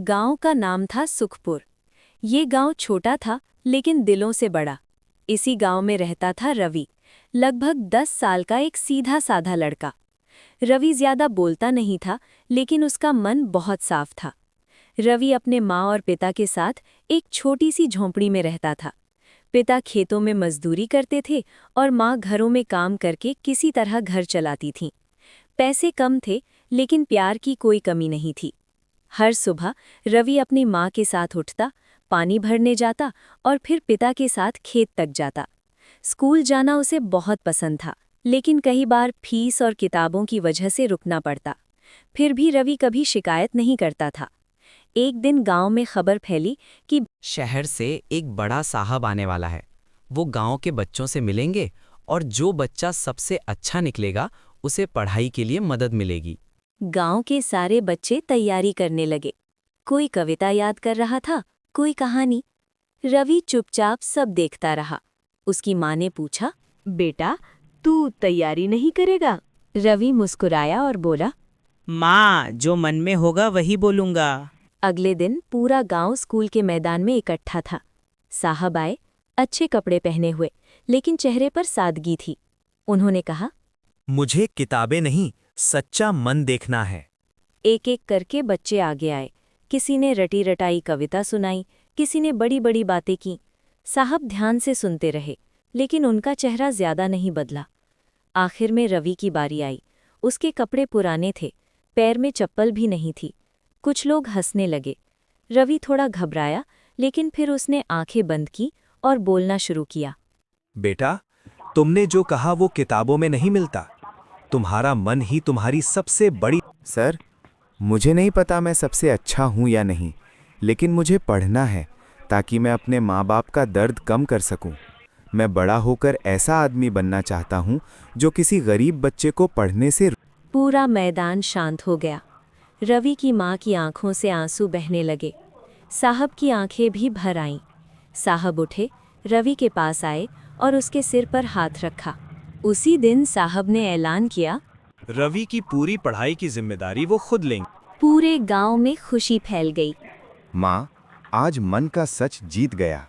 गांव का नाम था सुखपुर। ये गांव छोटा था लेकिन दिलों से बड़ा। इसी गांव में रहता था रवि, लगभग 10 साल का एक सीधा साधा लड़का। रवि ज्यादा बोलता नहीं था लेकिन उसका मन बहुत साफ था। रवि अपने माँ और पिता के साथ एक छोटी सी झोंपड़ी में रहता था। पिता खेतों में मजदूरी करते थे और माँ घरों में काम करके किसी तरह घर चलाती थीं। पैसे कम थे लेकिन प्यार की कोई कमी नहीं थी। हर सुबह रवि अपनी माँ के साथ उठता, पानी भरने जाता और फिर पिता के साथ खेत तक जाता। स्कूल जाना उसे बहुत पसंद था, लेकिन कई बार फीस और किताबों की वजह से रुकना पड़ता। फिर भी रवि कभी शिकायत नहीं करता था। एक दिन गांव में खबर फैली कि शहर से एक बड़ा साहब आने वाला है। वो गांव के बच्चों से मिलेंगे और जो बच्चा सबसे अच्छा निकलेगा उसे पढ़ाई के लिए मदद मिलेगी। गांव के सारे बच्चे तैयारी करने लगे। कोई कविता याद कर रहा था, कोई कहानी। रवि चुपचाप सब देखता रहा। उसकी माँ ने पूछा, बेटा तू तैयारी नहीं करेगा? रवि मुस्कुराया और बोला, माँ, जो मन में होगा वही बोलूँगा। अगले दिन पूरा गांव स्कूल के मैदान में इकट्ठा था। साहब आए, अच्छे कपड़े पहने हुए, लेकिन चेहरे पर सादगी थी। उन्होंने कहा, मुझे किताबें नहीं, सच्चा मन देखना है। एक एक करके बच्चे आगे आए। किसी ने रटी रटाई कविता सुनाई, किसी ने बड़ी बड़ी बातें की। साहब ध्यान से सुनते रहे, लेकिन उनका चेहरा ज्यादा नहीं बदला। आखिर में रवि की बारी आई। उसके कपड़े पुराने थे, पैर में चप्पल भी नहीं थी। कुछ लोग हंसने लगे। रवि थोड़ा घबराया, लेकिन फिर उसने आंखें बंद की और बोलना शुरू किया। बेटा, तुमने जो कहा वो किताबों में नहीं मिलता। तुम्हारा मन ही तुम्हारी सबसे बड़ी। सर, मुझे नहीं पता मैं सबसे अच्छा हूँ या नहीं, लेकिन मुझे पढ़ना है ताकि मैं अपने माँ बाप का दर्द कम कर सकूँ। मैं बड़ा होकर ऐसा आदमी बनना चाहता हूँ जो किसी गरीब बच्चे को पढ़ने से। पूरा मैदान शांत हो गया। रवि की माँ की आंखों से आंसू बहने लगे। साहब की आंखें भी भर आईं। साहब उठे, रवि के पास आए और उसके सिर पर हाथ रखा। उसी दिन साहब ने ऐलान किया, रवि की पूरी पढ़ाई की जिम्मेदारी वो खुद लेंगे। पूरे गांव में खुशी फैल गई। माँ, आज मन का सच जीत गया।